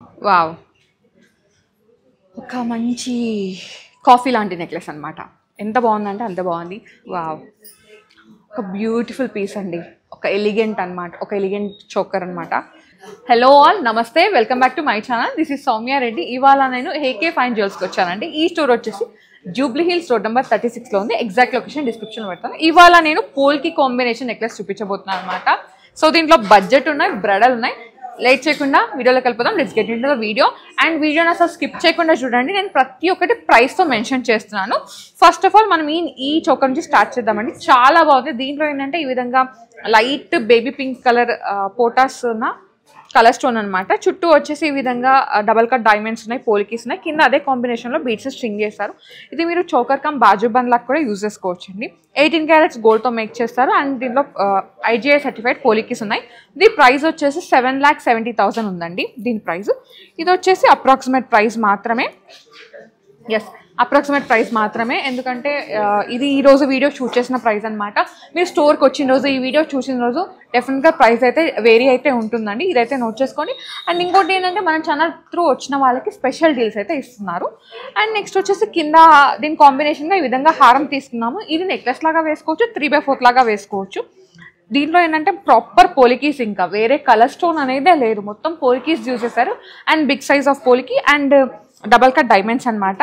Wow! ఒక మంచి coffee లాంటి నెక్లెస్ అనమాట. ఎంత బాగుందంటే అంత బాగుంది. వావ్! ఒక బ్యూటిఫుల్ పీస్ అండి. ఒక ఎలిగెంట్ అనమాట. ఒక ఎలిగెంట్ చోకర్ అనమాట. హలో ఆల్, నమస్తే, welcome back to my channel. This is Soumya Reddy. ఇవాళ నేను ఏకే ఫైన్ జ్యువెల్స్కి వచ్చానండి. ఈ స్టోర్ వచ్చేసి జూబ్లీ హిల్స్ రోడ్ నెంబర్ 36లో ఉంది. ఎగ్జాక్ట్ లొకేషన్ డిస్క్రిప్షన్ పెడతాను. ఇవాళ నేను పోల్కి కాంబినేషన్ నెక్లెస్ చూపించబోతున్నాను అనమాట. సో దీంట్లో బడ్జెట్ ఉన్నాయి, బ్రైడల్ ఉన్నాయి. లేట్ చేయకుండా వీడియోలోకి వెళ్ళిపోదాం. Let's get into the video. And వీడియోని అసలు స్కిప్ చేయకుండా చూడండి. నేను ప్రతి ఒక్కటి ప్రైస్తో మెన్షన్ చేస్తున్నాను. ఫస్ట్ ఆఫ్ ఆల్ మనం ఈ చోకర్ నుంచి స్టార్ట్ చేద్దామండి. చాలా బాగుంది. దీంట్లో ఏంటంటే ఈ విధంగా లైట్ బేబీ పింక్ కలర్ పోటాస్ ఉన్న కలర్ స్టోన్ అనమాట. చుట్టూ వచ్చేసి ఈ విధంగా డబల్ కట్ డైమండ్స్ ఉన్నాయి, పోలికీస్ ఉన్నాయి. కింద అదే కాంబినేషన్లో బీడ్స్ స్ట్రింగ్ చేస్తారు. ఇది మీరు చోకర్ కమ్ బాజు బండ్ లాగా కూడా యూజ్ చేసుకోవచ్చు అండి. 18 క్యారెట్స్ గోల్డ్తో మేక్ చేస్తారు. అండ్ దీంట్లో IGI సర్టిఫైడ్ పోలికీస్ ఉన్నాయి. ఇది ప్రైస్ వచ్చేసి 7,70,000 ఉందండి దీని ప్రైస్. ఇది వచ్చేసి అప్రాక్సిమేట్ ప్రైస్ మాత్రమే. ఎస్, అప్రాక్సిమేట్ ప్రైస్ మాత్రమే. ఎందుకంటే ఇది ఈరోజు వీడియో షూట్ చేసిన ప్రైస్ అనమాట. మీరు స్టోర్కి వచ్చిన రోజు, ఈ వీడియో చూసిన రోజు డెఫినెట్గా ప్రైస్ అయితే వేరీ అయితే ఉంటుందండి. ఇదైతే నోట్ చేసుకోండి. అండ్ ఇంకోటి ఏంటంటే మన ఛానల్ త్రూ వచ్చిన వాళ్ళకి స్పెషల్ డీల్స్ అయితే ఇస్తున్నారు. అండ్ నెక్స్ట్ వచ్చేసి కింద దీని కాంబినేషన్గా ఈ విధంగా హారం తీసుకున్నాము. ఇది నెక్లెస్ లాగా వేసుకోవచ్చు, 3/4 లాగా వేసుకోవచ్చు. దీంట్లో ఏంటంటే ప్రాపర్ పోలికీస్, ఇంకా వేరే కలర్ స్టోన్ అనేదే లేదు. మొత్తం పోలికీస్ యూజ్ చేశారు. And big size of polki and double cut diamonds అనమాట.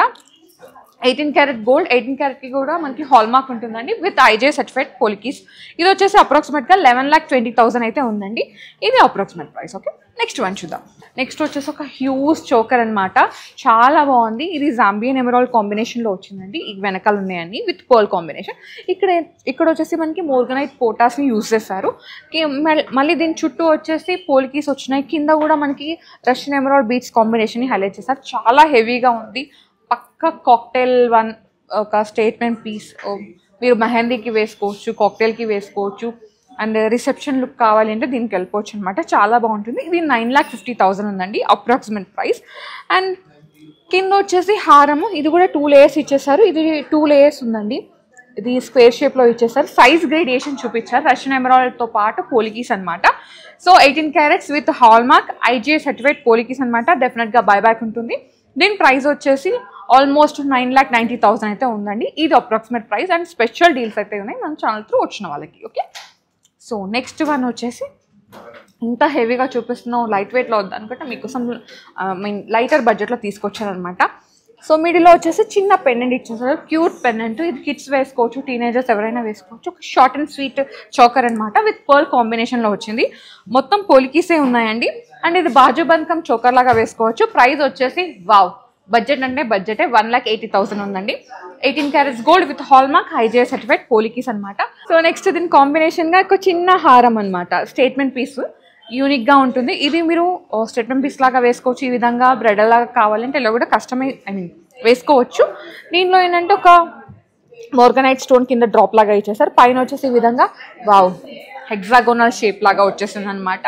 18 క్యారెట్ గోల్డ్, 18 క్యారెట్కి కూడా మనకి హాల్ మార్క్ ఉంటుందండి విత్ IGI సర్టిఫైడ్ పోలికీస్. ఇది వచ్చేసి అప్రాక్సిమేట్గా 11,20,000 అయితే ఉందండి. ఇది approximate price. Okay, next one చూద్దాం. నెక్స్ట్ వచ్చేసి ఒక హ్యూజ్ చోకర్ అనమాట. చాలా బాగుంది. ఇది జాంబియన్ ఎమరాల్డ్ కాంబినేషన్లో వచ్చిందండి. ఈ వెనకాల ఉన్నాయండి విత్ పర్ల్ కాంబినేషన్. ఇక్కడ వచ్చేసి మనకి మోర్గనైట్ పోటాస్ని యూజ్ చేశారు. మళ్ళీ దీని చుట్టూ వచ్చేసి పోలికీస్ వచ్చినాయి. కింద కూడా మనకి రష్యన్ ఎమరాల్డ్ బీడ్స్ కాంబినేషన్ని హైలైట్ చేశారు. చాలా హెవీగా ఉంది. పక్క కాక్టైల్ వన్ ఒక స్టేట్మెంట్ పీస్. మీరు మెహందీకి వేసుకోవచ్చు, కాక్టైల్కి వేసుకోవచ్చు. అండ్ రిసెప్షన్ లుక్ కావాలి అంటే దీనికి వెళ్ళిపోవచ్చు అనమాట. చాలా బాగుంటుంది. ఇది 9,50,000 ఉందండి అప్రాక్సిమేట్ ప్రైస్. అండ్ కింద వచ్చేసి హారము. ఇది కూడా 2 లేయర్స్ ఇచ్చేసారు. ఇది 2 లేయర్స్ ఉందండి. ఇది స్క్వేర్ షేప్లో ఇచ్చేసారు. సైజ్ గ్రేడియేషన్ చూపించారు. రష్యన్ ఎమరాల్డ్తో పాటు పోలికీస్ అనమాట. So 18 carats with hallmark IGI certified polkis అనమాట. డెఫినెట్గా బైబ్యాక్ ఉంటుంది. దీని ప్రైస్ వచ్చేసి ఆల్మోస్ట్ 9,90,000 అయితే ఉందండి. ఇది approximate price. And special deals అయితే ఉన్నాయి మన ఛానల్ త్రూ వచ్చిన వాళ్ళకి. ఓకే, సో నెక్స్ట్ వన్ వచ్చేసి ఇంత హెవీగా చూపిస్తున్నాం, లైట్ వెయిట్లో వద్దు అనుకుంటే మీకోసం లైటర్ బడ్జెట్లో తీసుకొచ్చారనమాట. సో మిడిల్లో వచ్చేసి చిన్న పెండెంట్ ఇచ్చేసారు. Cute pendant. ఇది కిడ్స్ వేసుకోవచ్చు, టీనేజర్స్ ఎవరైనా వేసుకోవచ్చు. ఒక షార్ట్ అండ్ స్వీట్ చోకర్ అనమాట విత్ పర్ల్ కాంబినేషన్లో వచ్చింది. మొత్తం పోలికీసే ఉన్నాయండి. అండ్ ఇది బాజు బంకం చోకర్ లాగా వేసుకోవచ్చు. ప్రైస్ వచ్చేసి వావ్, బడ్జెట్ అంటే బడ్జెటే, 1,80,000 ఉందండి. 18 carats gold with hallmark IGI certified polkis అనమాట. సో నెక్స్ట్ దీని కాంబినేషన్గా ఒక చిన్న హారం అనమాట. స్టేట్మెంట్ పీస్ యూనిక్గా ఉంటుంది. ఇది మీరు స్టేట్మెంట్ పీస్ లాగా వేసుకోవచ్చు. ఈ విధంగా బ్రైడల్ లాగా కావాలంటే ఇలా కూడా వేసుకోవచ్చు. దీనిలో ఏంటంటే ఒక మోర్గనైట్ స్టోన్ కింద డ్రాప్ లాగా ఇచ్చేసారు. పైన వచ్చేసి ఈ విధంగా వావ్ హెక్సాగోనల్ షేప్ లాగా వచ్చేసింది అనమాట.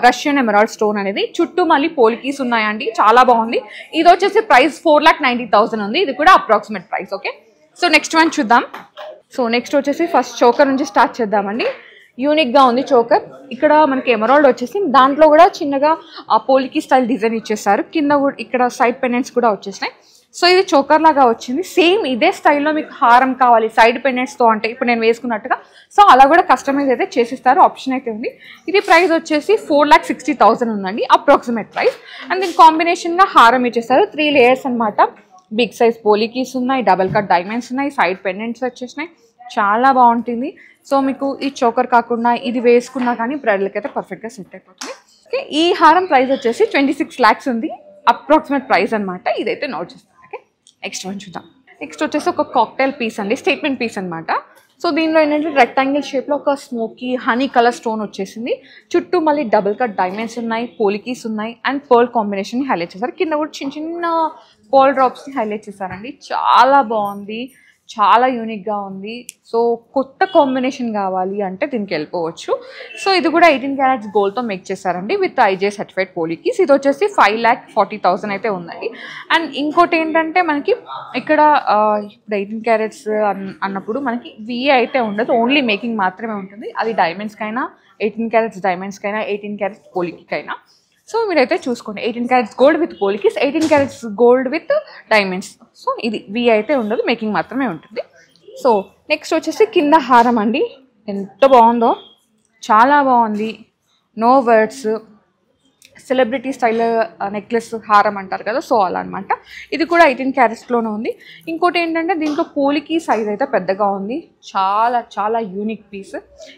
రష్యన్ ఎమరాల్డ్ స్టోన్ అనేది. చుట్టూ మళ్ళీ పోలికీస్ ఉన్నాయండి. చాలా బాగుంది. ఇది వచ్చేసి ప్రైస్ 4,90,000 ఉంది. ఇది కూడా approximate price. Okay, so next one చూద్దాం. సో నెక్స్ట్ వచ్చేసి ఫస్ట్ చోకర్ నుంచి స్టార్ట్ చేద్దామండి. యూనిక్గా ఉంది చోకర్. ఇక్కడ మనకి ఎమరాల్డ్ వచ్చేసి దాంట్లో కూడా చిన్నగా ఆ పోలికీ స్టైల్ డిజైన్ ఇచ్చేసారు. కింద ఇక్కడ సైడ్ పెండెంట్స్ కూడా వచ్చేసినాయి. సో ఇది చోకర్ లాగా వచ్చింది. సేమ్ ఇదే స్టైల్లో మీకు హారం కావాలి సైడ్ పెండెంట్స్తో అంటే ఇప్పుడు నేను వేసుకున్నట్టుగా, సో అలా కూడా కస్టమైజ్ అయితే చేసిస్తారు. ఆప్షన్ అయితే ఉంది. ఇది ప్రైస్ వచ్చేసి 4,60,000 ఉందండి అప్రాక్సిమేట్ ప్రైస్. అండ్ దీని కాంబినేషన్గా హారం ఇచ్చేసారు. 3 లేయర్స్ అనమాట. బిగ్ సైజ్ పోలికీస్ ఉన్నాయి, డబల్ కట్ డైమండ్స్ ఉన్నాయి, సైడ్ పెండెంట్స్ వచ్చేసినాయి. చాలా బాగుంటుంది. సో మీకు ఈ చోకర్ కాకుండా ఇది వేసుకున్నా కానీ బ్రైడల్కి అయితే పర్ఫెక్ట్గా సెట్ అయిపోతుంది. ఓకే, ఈ హారం ప్రైస్ వచ్చేసి 26 lakhs ఉంది అప్రాక్సిమేట్ ప్రైస్ అనమాట. ఇదైతే నోట్ చేస్తాను. ఓకే, నెక్స్ట్ వన్ చూద్దాం. నెక్స్ట్ వచ్చేసి ఒక కాక్టైల్ పీస్ అండి, స్టేట్మెంట్ పీస్ అనమాట. సో దీనిలో ఏంటంటే రెక్టాంగిల్ షేప్లో ఒక స్మోకీ హనీ కలర్ స్టోన్ వచ్చేసింది. చుట్టూ మళ్ళీ డబుల్ కట్ డైమండ్స్ ఉన్నాయి, పోలికీస్ ఉన్నాయి. అండ్ పర్ల్ కాంబినేషన్ని హైలైట్ చేశారు. కింద కూడా చిన్న చిన్న పర్ల్ డ్రాప్స్ని హైలైట్ చేశారండి. చాలా బాగుంది, చాలా యూనిక్గా ఉంది. సో కొత్త కాంబినేషన్ కావాలి అంటే దీనికి వెళ్ళిపోవచ్చు. సో ఇది కూడా 18 క్యారెట్స్ గోల్డ్తో మేక్ చేశారండి విత్ IGI సర్టిఫైడ్ పోలికీస్. ఇది వచ్చేసి 5,40,000 అయితే ఉందండి. అండ్ ఇంకోటి ఏంటంటే మనకి ఇక్కడ ఇప్పుడు 18 క్యారెట్స్ అన్నప్పుడు మనకి VA అయితే ఉండదు, ఓన్లీ మేకింగ్ మాత్రమే ఉంటుంది. అది డైమండ్స్కైనా 18 క్యారెట్స్ డైమండ్స్కైనా 18 క్యారెట్స్ పోలికీకైనా. సో మీరైతే చూసుకోండి 18 carats gold with polkis, 18 carats gold with diamonds. So ఇది వి అయితే ఉండదు, మేకింగ్ మాత్రమే ఉంటుంది. సో నెక్స్ట్ వచ్చేసి కింద హారం అండి, ఎంత బాగుందో, చాలా బాగుంది. No words, celebrity style necklace హారం అంటారు కదా, సో అలా అనమాట. ఇది కూడా 18 క్యారెట్స్లోనే ఉంది. ఇంకోటి ఏంటంటే దీంట్లో పోలికి సైజ్ అయితే పెద్దగా ఉంది, చాలా చాలా యూనిక్ పీస్.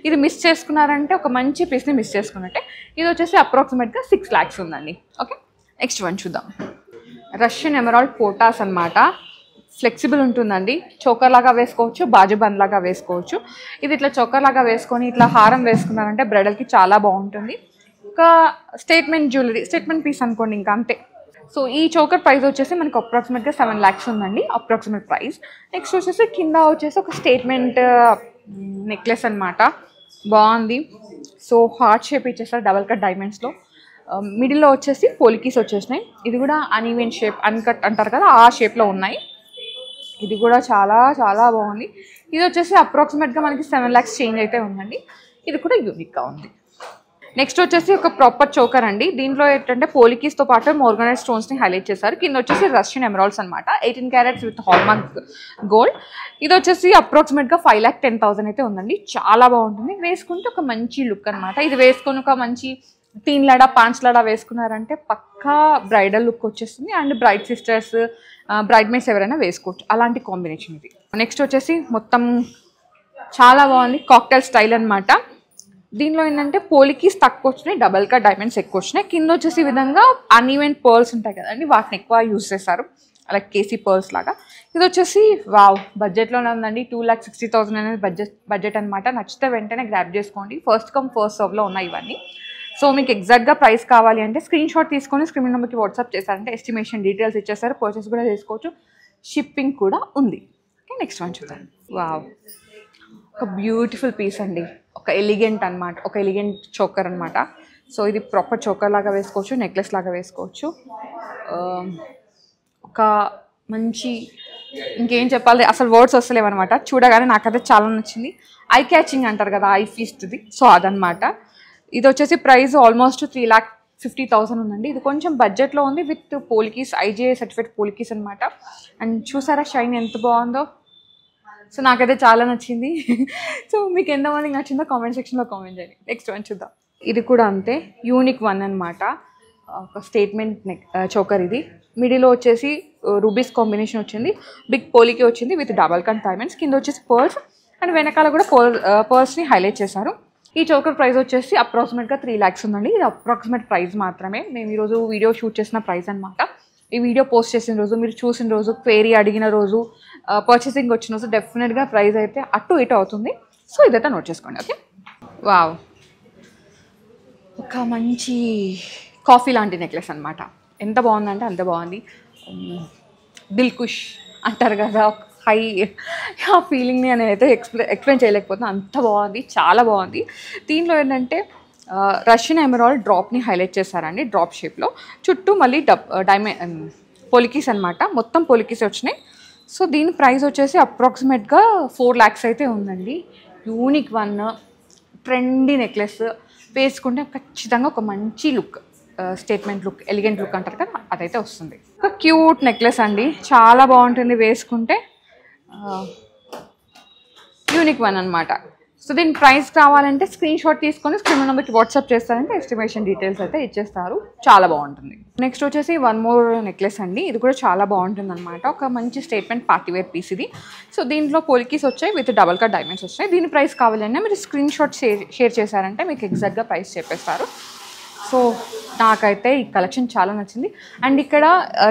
ఇది మిస్ చేసుకున్నారంటే ఒక మంచి పీస్ని మిస్ చేసుకున్నట్టే. ఇది వచ్చేసి అప్రాక్సిమేట్గా 6 lakhs ఉందండి. ఓకే, నెక్స్ట్ వన్ చూద్దాం. రష్యన్ ఎమరాల్డ్ పోటాస్ అనమాట. ఫ్లెక్సిబుల్ ఉంటుందండి, చోకర్ లాగా వేసుకోవచ్చు, బాజుబంద్ లాగా వేసుకోవచ్చు. ఇది ఇట్లా చోకర్ లాగా వేసుకొని ఇట్లా హారం వేసుకున్నారంటే బ్రైడల్కి చాలా బాగుంటుంది. ఒక స్టేట్మెంట్ జ్యువెలరీ, స్టేట్మెంట్ పీస్ అనుకోండి, ఇంకా అంతే. సో ఈ చోకర్ ప్రైస్ వచ్చేసి మనకు అప్రాక్సిమేట్గా 7 lakhs ఉందండి, అప్రాక్సిమేట్ ప్రైస్. నెక్స్ట్ వచ్చేసి కింద వచ్చేసి ఒక స్టేట్మెంట్ నెక్లెస్ అనమాట, బాగుంది. సో హార్ట్ షేప్ ఇచ్చేస్తారు డబల్ కట్ డైమండ్స్లో. మిడిల్లో వచ్చేసి పోలికీస్ వచ్చేసినాయి. ఇది కూడా అన్ఈవెన్ షేప్, అన్కట్ అంటారు కదా, ఆ షేప్లో ఉన్నాయి. ఇది కూడా చాలా చాలా బాగుంది. ఇది వచ్చేసి అప్రాక్సిమేట్గా మనకి 7 lakhs చేంజ్ అయితే ఉందండి. ఇది కూడా యూనిక్గా ఉంది. నెక్స్ట్ వచ్చేసి ఒక ప్రాపర్ చోకర్ అండి. దీంట్లో ఏంటంటే పోలికీస్తో పాటు మోర్గనైట్ స్టోన్స్ని హైలైట్ చేశారు. కింద వచ్చేసి రష్యన్ ఎమరాల్డ్స్ అనమాట, 18 క్యారెట్స్ విత్ హాల్మార్క్ గోల్డ్. ఇది వచ్చేసి అప్రాక్సిమేట్గా 5,10,000 అయితే ఉందండి. చాలా బాగుంటుంది, వేసుకుంటే ఒక మంచి లుక్ అనమాట. ఇది వేసుకొని ఒక మంచి 3 లడా 5 లడా వేసుకున్నారంటే పక్కా బ్రైడల్ లుక్ వచ్చేస్తుంది. And braid sisters, braid mates ఎవరైనా వేసుకోవచ్చు, అలాంటి కాంబినేషన్ ఇది. నెక్స్ట్ వచ్చేసి మొత్తం చాలా బాగుంది, కాక్టైల్ స్టైల్ అనమాట. దీనిలో ఏంటంటే పోలికీస్ తక్కువ వచ్చినాయి, డబల్ కట్ డైమండ్స్ ఎక్కువ వచ్చినాయి. కింద వచ్చేసి ఈ విధంగా అన్ఈవెన్ పర్ల్స్ ఉంటాయి కదండి, వాటిని ఎక్కువ యూజ్ చేస్తారు, లైక్ కేసీ పర్ల్స్ లాగా. ఇది వచ్చేసి వావ్, బడ్జెట్లోనే ఉందండి. 2,60,000 అనేది బడ్జెట్ అనమాట. నచ్చితే వెంటనే గ్రాప్ చేసుకోండి, ఫస్ట్ కమ్ ఫస్ట్ సర్వ్లో ఉన్నాయి ఇవన్నీ. సో మీకు ఎగ్జాక్ట్గా ప్రైస్ కావాలి అంటే స్క్రీన్ షాట్ తీసుకొని స్క్రీన్ నెంబర్కి వాట్సాప్ చేశారంటే ఎస్టిమేషన్ డీటెయిల్స్ ఇచ్చేస్తారు, పర్చేస్ కూడా చేసుకోవచ్చు, షిప్పింగ్ కూడా ఉంది. ఓకే, నెక్స్ట్ వన్ చూద్దాం. వావ్, ఒక బ్యూటిఫుల్ పీస్ అండి, ఒక ఎలిగెంట్ అనమాట, ఒక ఎలిగెంట్ చోకర్ అనమాట. సో ఇది ప్రాపర్ చోకర్ లాగా వేసుకోవచ్చు, నెక్లెస్ లాగా వేసుకోవచ్చు. ఒక మంచి, ఇంకేం చెప్పాలి, అసలు వర్డ్స్ వస్తలేవన్నమాట. చూడగానే నాకైతే చాలా నచ్చింది. ఐ క్యాచింగ్ అంటారు కదా, ఐ ఫీస్ట్ది, సో అదనమాట. ఇది వచ్చేసి ప్రైస్ ఆల్మోస్ట్ 3,50,000 ఉందండి. ఇది కొంచెం బడ్జెట్లో ఉంది, విత్ పోలికీస్, ఐజీఐ సర్టిఫికేట్ పోలికీస్ అనమాట. అండ్ చూసారా షైన్ ఎంత బాగుందో. సో నాకైతే చాలా నచ్చింది. సో మీకు ఎంతమందికి నచ్చిందో కామెంట్ సెక్షన్లో కామెంట్ చేయండి. నెక్స్ట్ వన్ చూద్దాం. ఇది కూడా అంతే, యూనిక్ వన్ అనమాట, ఒక స్టేట్మెంట్ చోకర్. ఇది మిడిల్లో వచ్చేసి రూబీస్ కాంబినేషన్ వచ్చింది, బిగ్ పోలికి వచ్చింది విత్ డబల్ కట్ డైమండ్స్. కింద వచ్చేసి పర్ల్స్ అండ్ వెనకాల కూడా పర్ల్స్ని హైలైట్ చేశారు. ఈ చోకర్ ప్రైస్ వచ్చేసి అప్రాక్సిమేట్గా 3 lakhs ఉందండి. ఇది అప్రాక్సిమేట్ ప్రైస్ మాత్రమే, మేము ఈరోజు వీడియో షూట్ చేసిన ప్రైస్ అనమాట. ఈ వీడియో పోస్ట్ చేసిన రోజు, మీరు చూసిన రోజు, క్వేరీ అడిగిన రోజు, పర్చేసింగ్ వచ్చిన రోజు డెఫినెట్గా ప్రైస్ అయితే అటు ఇటు అవుతుంది. సో ఇదైతే నోట్ చేసుకోండి. ఓకే, వావ్, ఒక మంచి కాఫీ లాంటి నెక్లెస్ అనమాట. ఎంత బాగుందంటే అంత బాగుంది. దిల్కుష్ అంటారు కదా, హై ఆ ఫీలింగ్ని నేను అయితే ఎక్స్ప్లెయిన్ చేయలేకపోతున్నాను, అంత బాగుంది, చాలా బాగుంది. దీనిలో ఏంటంటే రష్యన్ ఎమరాల్డ్ డ్రాప్ని హైలైట్ చేశారండి, డ్రాప్ షేప్లో. చుట్టూ మళ్ళీ పొలికీస్ అనమాట, మొత్తం పొలికీస్ వచ్చినాయి. సో దీని ప్రైస్ వచ్చేసి అప్రాక్సిమేట్గా 4 lakhs అయితే ఉందండి. యూనిక్ వన్, ట్రెండీ నెక్లెస్, వేసుకుంటే ఖచ్చితంగా ఒక మంచి look, statement look, elegant look అంటారు కదా, అదైతే వస్తుంది. ఒక క్యూట్ నెక్లెస్ అండి, చాలా బాగుంటుంది వేసుకుంటే, యూనిక్ వన్ అనమాట. సో దీని ప్రైస్ కావాలంటే స్క్రీన్ షాట్ తీసుకొని స్క్రీన్ నెంబర్కి వాట్సాప్ చేస్తారంటే ఎస్టిమేషన్ డీటెయిల్స్ అయితే ఇచ్చేస్తారు, చాలా బాగుంటుంది. నెక్స్ట్ వచ్చేసి వన్ మోర్ నెక్లెస్ అండి. ఇది కూడా చాలా బాగుంటుంది అనమాట, ఒక మంచి స్టేట్మెంట్ పార్టీవేర్ పీస్ ఇది. సో దీంట్లో పోలికీస్ వచ్చాయి విత్ డబల్ కట్ డైమండ్స్ వచ్చాయి. దీని ప్రైస్ కావాలన్నా మీరు స్క్రీన్ షాట్ షేర్ చేశారంటే మీకు ఎగ్జాక్ట్గా ప్రైస్ చెప్పేస్తారు. సో నాకైతే ఈ కలెక్షన్ చాలా నచ్చింది. అండ్ ఇక్కడ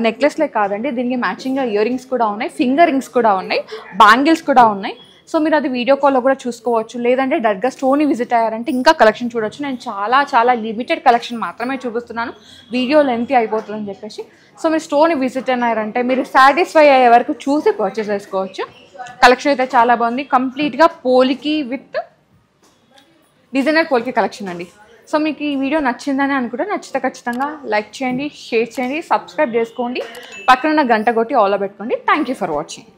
నెక్లెస్లే కాదండి, దీనికి మ్యాచింగ్గా ఇయర్ రింగ్స్ కూడా ఉన్నాయి, ఫింగర్ రింగ్స్ కూడా ఉన్నాయి, బ్యాంగిల్స్ కూడా ఉన్నాయి. సో మీరు అది వీడియో కాల్లో కూడా చూసుకోవచ్చు, లేదంటే డైరెక్ట్గా స్టోర్ని విజిట్ అయ్యారంటే ఇంకా కలెక్షన్ చూడొచ్చు. నేను చాలా చాలా లిమిటెడ్ కలెక్షన్ మాత్రమే చూపిస్తున్నాను, వీడియో లెంతీ అయిపోతుందని చెప్పేసి. సో మీరు స్టోర్ని విజిట్ అయ్యారంటే మీరు సాటిస్ఫై అయ్యే వరకు చూసి పర్చేస్ చేసుకోవచ్చు. కలెక్షన్ అయితే చాలా బాగుంది, కంప్లీట్గా పోలికి విత్ డిజైనర్ పోలికి కలెక్షన్ అండి. సో మీకు ఈ వీడియో నచ్చిందని అనుకుంటే నచ్చితే ఖచ్చితంగా లైక్ చేయండి, షేర్ చేయండి, సబ్స్క్రైబ్ చేసుకోండి, పక్కన గంట కొట్టి ఆల్లో పెట్టుకోండి. Thank you for watching.